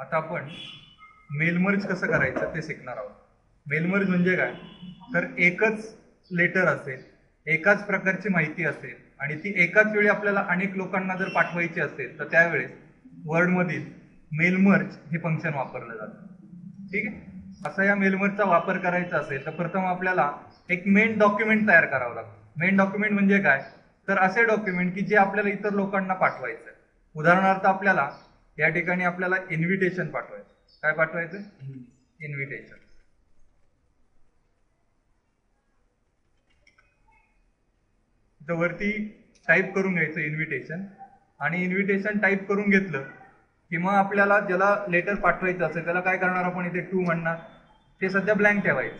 आता आपण mail merge कसं करायचं ते शिकणार आहोत. मेल मर्ज म्हणजे काय, तर एकच लेटर असेल, एकाच प्रकारची माहिती असेल आणि ती एकाच वेळी आपल्याला अनेक लोकांना जर पाठवायची असेल तर त्यावेळेस वर्डमधील मेल मर्ज हे फंक्शन वापरलं जातं. ठीक आहे. असा या मेल मर्जचा वापर करायचा असेल तर प्रथम आपल्याला एक मेन डॉक्युमेंट तयार करावं लागतं. मेन डॉक्युमेंट म्हणजे काय, तर असे डॉक्युमेंट की जे आपल्याला इतर लोकांना पाठवायचं आहे. उदाहरणार्थ आपल्याला या ठिकाणी आपल्याला इन्व्हिटेशन पाठवायचं. काय पाठवायचं? इन्व्हिटेशन. तर वरती टाईप करून घ्यायचं इन्व्हिटेशन, आणि इन्व्हिटेशन टाईप करून घेतलं की मग आपल्याला ज्याला लेटर पाठवायचं असेल त्याला काय करणार, आपण इथे टू म्हणणार, ते सध्या ब्लँक ठेवायचं.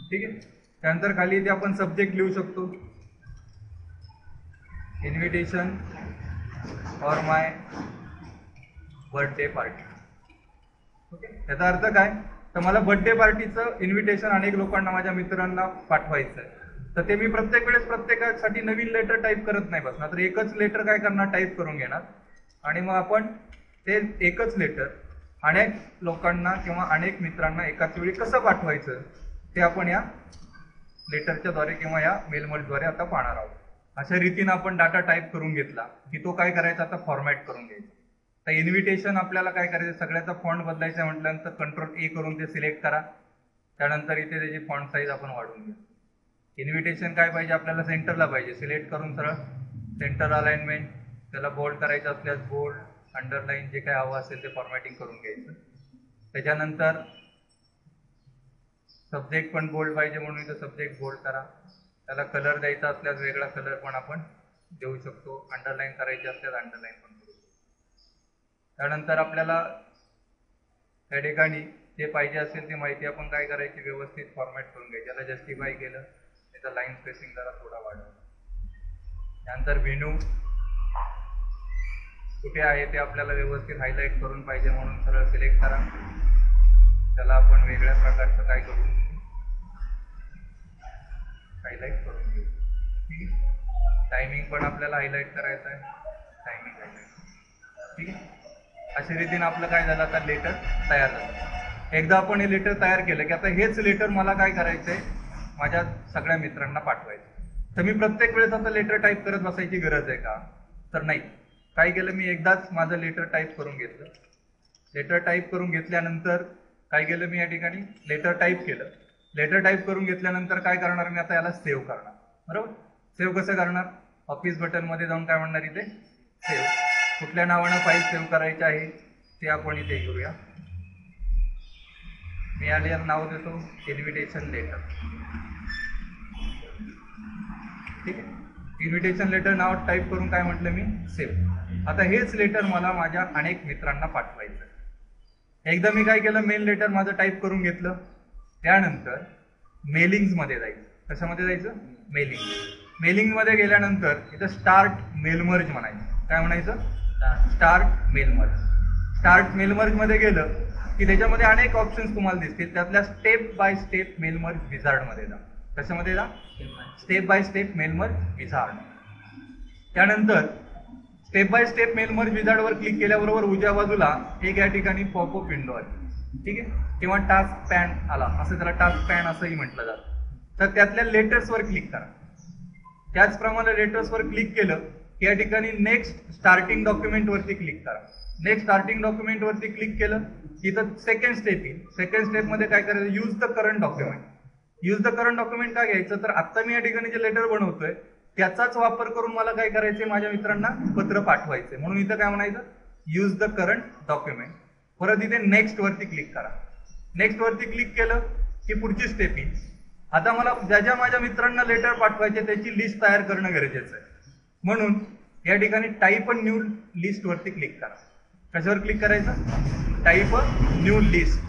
ठीक आहे. त्यानंतर खाली इथे आपण सब्जेक्ट लिहू शकतो, invitation for my birthday party. Okay. याचा अर्थ काय, तर मला बर्थडे पार्टीचं इन्व्हिटेशन अनेक लोकांना, माझ्या मित्रांना पाठवायचं आहे. तर ते मी प्रत्येक वेळेस प्रत्येकासाठी नवीन लेटर टाईप करत नाही बसणार, तर एकच लेटर काय करणार, टाईप करून घेणार आणि मग आपण ते एकच लेटर अनेक लोकांना किंवा अनेक मित्रांना एकाच वेळी कसं पाठवायचं ते आपण या लेटरच्या द्वारे किंवा या मेल मर्जद्वारे आता पाहणार आहोत. अशा रीतीने आपण डाटा टाईप करून घेतला की तो काय करायचा, आता फॉर्मॅट करून घ्यायचा. तर इन्व्हिटेशन आपल्याला काय करायचं, सगळ्याचा फॉन्ट बदलायचा म्हटल्यानंतर कंट्रोल ए करून ते सिलेक्ट करा. त्यानंतर इथे त्याची फॉन्ट साईज आपण वाढवून घेऊ. इन्व्हिटेशन काय पाहिजे आपल्याला, सेंटरला पाहिजे. सिलेक्ट करून सरळ सेंटर अलाइनमेंट, त्याला बोल्ड करायचं असल्यास बोल्ड, अंडरलाईन, जे काय हवं असेल ते फॉर्मॅटिंग करून घ्यायचं. त्याच्यानंतर सब्जेक्ट पण बोल्ड पाहिजे म्हणून इथं सब्जेक्ट बोल्ड करा. त्याला कलर द्यायचा असल्यास वेगळा कलर पण आपण देऊ शकतो. अंडरलाईन करायची असल्यास अंडरलाईन पण करू शकतो. त्यानंतर आपल्याला त्या ठिकाणी जे पाहिजे असेल ती माहिती आपण काय करायची, व्यवस्थित फॉर्मॅट करून घ्यायची. त्याला जस्टिफाय केलं, त्याचा लाईन स्पेसिंग जरा थोडा वाढवला. त्यानंतर व्हेन्यू कुठे आहे ते आपल्याला व्यवस्थित हायलाईट करून पाहिजे म्हणून सरळ सिलेक्ट करा. त्याला आपण वेगळ्या प्रकारचं काय करू, हायलाईट करून घेऊ. ठीक आहे. टायमिंग पण आपल्याला हायलाईट करायचं आहे, टायमिंग हायलाईट. ठीक आहे. अशा रीतीने आपलं काय झालं, आता लेटर तयार झालं. एकदा आपण हे लेटर तयार केलं की आता हेच लेटर मला काय करायचंय, माझ्या सगळ्या मित्रांना पाठवायचं. तर मी प्रत्येक वेळेस आता लेटर टाईप करत बसायची गरज आहे का, तर नाही. काय केलं, मी एकदाच माझं लेटर टाईप करून घेतलं. लेटर टाईप करून घेतल्यानंतर काय केलं, मी या ठिकाणी लेटर टाईप केलं. लेटर टाईप करून घेतल्यानंतर काय करणार, मी आता याला सेव्ह करणार. बरोबर. सेव्ह कसं करणार, ऑफिस बटन मध्ये जाऊन काय म्हणणार, इथे सेव्ह. कुठल्या नावानं फाईल सेव्ह करायची आहे ते आपण इथे घेऊया. मी याला नाव देतो इन्व्हिटेशन लेटर. ठीक आहे. इन्व्हिटेशन लेटर नाव टाईप करून काय म्हटलं मी, सेव्ह. आता हेच लेटर मला माझ्या अनेक मित्रांना पाठवायचं. एकदा मी काय केलं, मेल लेटर माझं टाईप करून घेतलं. त्यानंतर मेलिंग्स मध्ये जायचं. कशामध्ये जायचं, मेलिंग. मेलिंग मध्ये गेल्यानंतर इथं स्टार्ट मेल मर्ज म्हणायचं. काय म्हणायचं, start mail merge. Start mail merge मध्ये गेलं की त्याच्यामध्ये अनेक ऑप्शन्स तुम्हाला दिसतील. त्यातल्या step by step mail merge wizard मध्ये जा. कशामध्ये जा, step by step mail merge wizard. त्यानंतर step by step mail merge wizard वर क्लिक केल्याबरोबर उजव्या बाजूला एक या ठिकाणी पॉपअप विंडो आहे. ठीक आहे. किंवा टास्क पॅन आला, असं त्याला टास्क पॅन असंही म्हटलं जातं. तर त्यातल्या लेटर्स वर क्लिक करा. त्याचप्रमाणे लेटर्स वर क्लिक केलं की या ठिकाणी नेक्स्ट स्टार्टिंग डॉक्युमेंट वरती क्लिक करा. नेक्स्ट स्टार्टिंग डॉक्युमेंट वरती क्लिक केलं की इथं सेकंड स्टेप येईल. सेकंड स्टेप मध्ये काय करायचं, use the current document. Use the current document काय घ्यायचं, तर आता मी या ठिकाणी जे लेटर बनवतोय त्याचाच वापर करून मला काय करायचंय, माझ्या मित्रांना पत्र पाठवायचंय. म्हणून इथं काय म्हणायचं, यूज द करंट डॉक्युमेंट. परत इथे नेक्स्ट वरती क्लिक करा. नेक्स्ट वरती क्लिक केलं की पुढची स्टेप येईल. आता मला ज्या माझ्या मित्रांना लेटर पाठवायचे त्याची लिस्ट तयार करणं गरजेचं आहे. म्हणून या ठिकाणी टाईप अ न्यू लिस्ट वरती क्लिक करा. कशावर क्लिक करायचं, type a new list.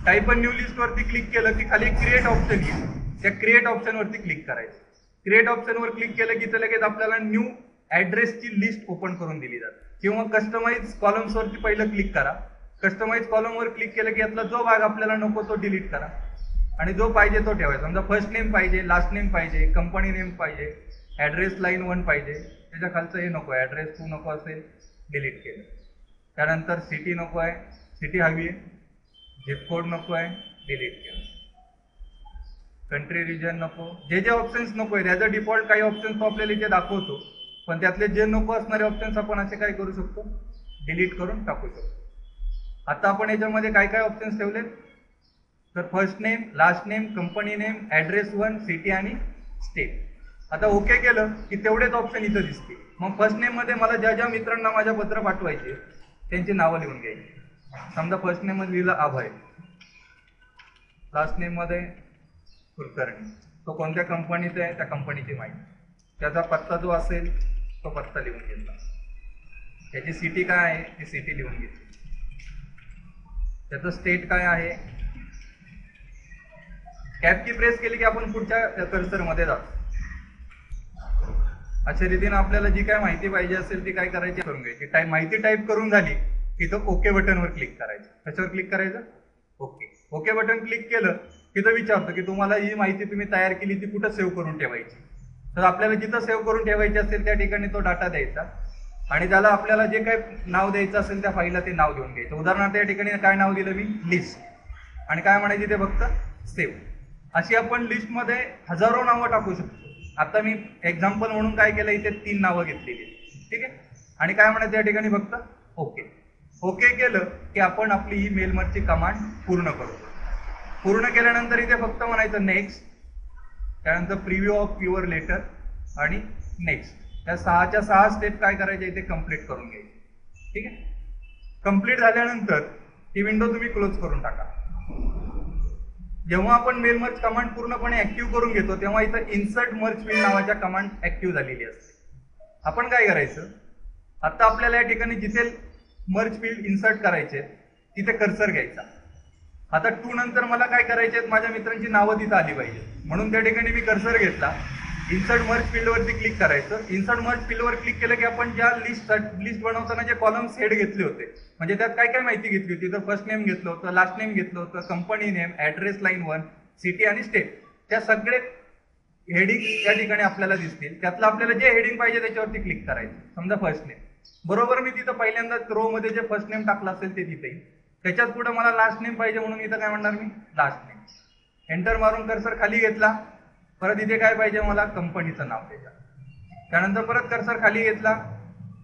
Type a new list वरती क्लिक केलं की खाली क्रिएट ऑप्शन येईल. त्या क्रिएट ऑप्शन वरती क्लिक करायचं. क्रिएट ऑप्शन वर क्लिक केलं की लगेच आपल्याला न्यू ऍड्रेसची लिस्ट ओपन करून दिली जाते. किंवा कस्टमाइज कॉलम्स वरती पहिलं क्लिक करा. कस्टमाइज कॉलम वर क्लिक केलं की यातला जो भाग आपल्याला नको तो डिलीट करा आणि जो पाहिजे तो ठेवायचा. समजा फर्स्ट नेम पाहिजे, लास्ट नेम पाहिजे, कंपनी नेम पाहिजे, ऍड्रेस लाईन 1 पाहिजे, त्याच्या खालचं हे नको, ऍड्रेस 2 नको असेल, डिलीट केलं. त्यानंतर सिटी नको आहे, सिटी हवी आहे, झिप कोड नको आहे, डिलीट केलं. कंट्री रिजन नको, जे जे ऑप्शन्स नको आहे ॲज अ डिफॉल्ट काही ऑप्शन्स आपल्याला इथे दाखवतो, पण त्यातले जे नको असणारे ऑप्शन्स आपण असे काय करू शकतो, डिलीट करून टाकू शकतो. आता आपण याच्यामध्ये काय काय ऑप्शन्स ठेवलेत, तर first name, last name, company name, address 1, city आणि स्टेट. आता ओके केलं की तेवढेच ऑप्शन इथं दिसतील. मग फर्स्ट नेममध्ये मला ज्या ज्या मित्रांना माझ्या पत्र पाठवायचे त्यांची नावं लिहून घ्यायची. समजा फर्स्ट नेममध्ये लिहिलं अभय, लास्ट नेममध्ये कुलकर्णी, तो कोणत्या कंपनीत आहे त्या कंपनीची माहिती, त्याचा पत्ता जो असेल तो पत्ता लिहून घेतला, त्याची सिटी काय आहे ती सिटी लिहून घेतली, त्याचं स्टेट काय आहे. कॅप की प्रेस केली की आपण पुढच्या कर्सरमध्ये जातो. अशा रीतीने आपल्याला जी काय माहिती पाहिजे असेल ती काय करायची करून घ्यायची. माहिती टाईप करून झाली की तो ओके बटनवर क्लिक करायचं. कशावर क्लिक करायचं, ओके. ओके बटन क्लिक केलं की तो विचारतो की तुम्हाला ही माहिती तुम्ही तयार केली ती कुठं सेव्ह करून ठेवायची. तर आपल्याला जिथं सेव्ह करून ठेवायची असेल त्या ठिकाणी तो डाटा द्यायचा आणि त्याला आपल्याला जे काय नाव द्यायचं असेल त्या फाईलला ते नाव देऊन घ्यायचं. उदाहरणार्थ या ठिकाणी काय नाव दिलं मी, लिस्ट, आणि काय म्हणायचे ते फक्त सेव्ह. अशी आपण लिस्टमध्ये हजारो नावं टाकू शकतो. आता मी एक्झाम्पल म्हणून काय केलं, इथे 3 नावं घेतलेली, ठीक आहे. आणि काय म्हणायचं या ठिकाणी फक्त ओके. ओके केलं की आपण आपली ही मेल मर्जची कमांड पूर्ण करतो. पूर्ण केल्यानंतर इथे फक्त म्हणायचं नेक्स्ट, त्यानंतर प्रिव्ह्यू ऑफ युअर लेटर आणि नेक्स्ट. त्या 6च्या 6 स्टेप काय करायचे इथे कंप्लीट करून घ्यायचे, ठीक आहे. कंप्लीट झाल्यानंतर ही विंडो तुम्ही क्लोज करून टाका. जेव्हा आपण मेल मर्ज कमांड पूर्णपणे ऍक्टिव्ह करून घेतो तेव्हा इथं इन्सर्ट मर्ज फील्ड नावाच्या कमांड ऍक्टिव्ह झालेली असते. आपण काय करायचं, आता आपल्याला या ठिकाणी जिथे मर्ज फील्ड इन्सर्ट करायचे तिथे कर्सर घ्यायचा. आता 2 नंतर मला काय करायचे, माझ्या मित्रांची नावं तिथं आली पाहिजे, म्हणून त्या ठिकाणी मी कर्सर घेतला. इन्सर्ट मर्ज फील्डवरती क्लिक करायचं. इन्सर्ट मर्ज फील्डवर क्लिक केलं की आपण ज्या लिस्ट बनवताना जे कॉलम्स हेड घेतले होते, म्हणजे त्यात काय काय माहिती घेतली होती, तर फर्स्ट नेम घेतलं होतं, लास्ट नेम घेतलं होतं, company name, address line 1, city आणि स्टेट, त्या सगळे हेडिंग त्या ठिकाणी आपल्याला दिसतील. त्यातलं आपल्याला जे हेडिंग पाहिजे त्याच्यावरती क्लिक करायचं. समजा फर्स्ट नेम, बरोबर मी तिथं पहिल्यांदा रो मध्ये जे फर्स्ट नेम टाकलं असेल ते तिथे, त्याच्यात पुढे मला लास्ट नेम पाहिजे म्हणून इथं काय म्हणणार मी, लास्ट नेम. एंटर मारून कर्सर खाली घेतला. परत इथे काय पाहिजे मला, कंपनीचं नाव त्याच्यात. त्यानंतर परत कर्सर खाली घेतला,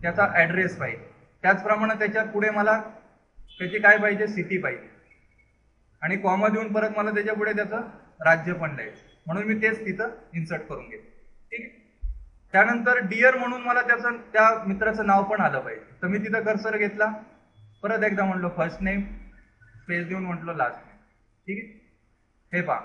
त्याचा ॲड्रेस पाहिजे. त्याचप्रमाणे त्याच्यात पुढे मला त्याची काय पाहिजे, सिटी पाहिजे, आणि कॉमा देऊन परत मला त्याच्या पुढे त्याचं राज्य पण द्यायचं, म्हणून मी तेच तिथं इन्सर्ट करून घेतो, ठीक आहे. त्यानंतर डिअर म्हणून मला त्याचं त्या मित्राचं नाव पण आलं पाहिजे, तर मी तिथं कर्सर घेतला. परत एकदा म्हटलो फर्स्ट नेम, स्पेस देऊन म्हटलो लास्ट नेम, ठीक आहे. हे पहा,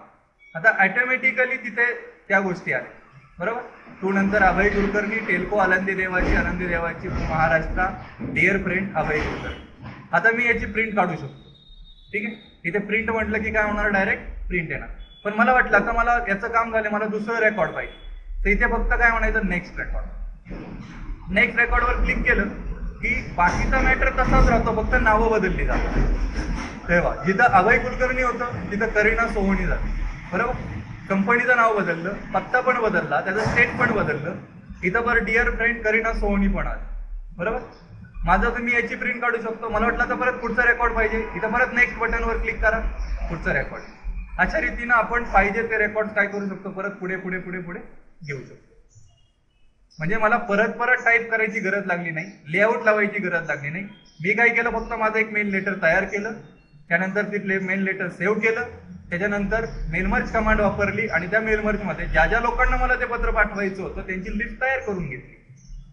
आता ऑटोमॅटिकली तिथे त्या गोष्टी आल्या, बरोबर. 2 नंतर अभय कुलकर्णी, टेल्को आनंदी देवाची महाराष्ट्र, डिअर फ्रेंड अभय कुलकर्णी. आता मी याची प्रिंट काढू शकतो, ठीक आहे. इथे प्रिंट म्हटलं की काय होणार, डायरेक्ट प्रिंट येणार. पण मला वाटलं आता मला याचं काम झालं, मला दुसरं रेकॉर्ड पाहिजे, तर इथे फक्त काय म्हणायचं, नेक्स्ट रेकॉर्ड. नेक्स्ट रेकॉर्डवर क्लिक केलं की बाकीचा मॅटर तसाच राहतो, फक्त नावं बदलली जातात. तेव्हा जिथं अभय कुलकर्णी होतं तिथं करीना सोहोनी झाली, बरोबर. कंपनीचं नाव बदललं, पत्ता पण बदलला, त्याचं स्टेट पण बदललं. इथं बरं डिअर फ्रेंड करीना सोहोनी पण आलं, बरोबर. माझं तर मी याची प्रिंट काढू शकतो. मला वाटलं तर परत पुढचा रेकॉर्ड पाहिजे, इथं परत नेक्स्ट बटनवर क्लिक करा, पुढचा रेकॉर्ड. अशा रीतीनं आपण पाहिजे ते रेकॉर्ड काय करू शकतो, परत पुढे पुढे पुढे पुढे घेऊ शकतो. म्हणजे मला परत परत टाईप करायची गरज लागली नाही, लेआउट लावायची गरज लागली नाही. मी काय केलं, फक्त माझं एक मेल लेटर तयार केलं, त्यानंतर ती मेल लेटर सेव्ह केलं, त्याच्यानंतर मेलमर्ज कमांड वापरली आणि त्या मेलमर्जमध्ये ज्या ज्या लोकांना मला ते पत्र पाठवायचं होतं त्यांची लिस्ट तयार करून घेतली.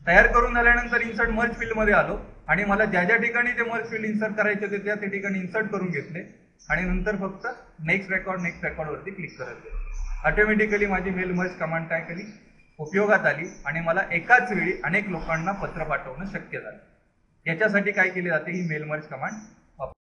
तयार करून झाल्यानंतर इन्सर्ट मर्ज फील्डमध्ये आलो आणि मला ज्या ज्या ठिकाणी ते मर्ज फील्ड इन्सर्ट करायचे होते त्या ठिकाणी इन्सर्ट करून घेतले आणि नंतर फक्त नेक्स्ट रेकॉर्ड वरती क्लिक करत गेलो. ऑटोमॅटिकली माझी मेलमर्ज कमांड काय केली, उपयोगात आली आणि मला एकाच वेळी अनेक लोकांना पत्र पाठवणं शक्य झालं. याच्यासाठी काय केली जाते, ही मेलमर्ज कमांड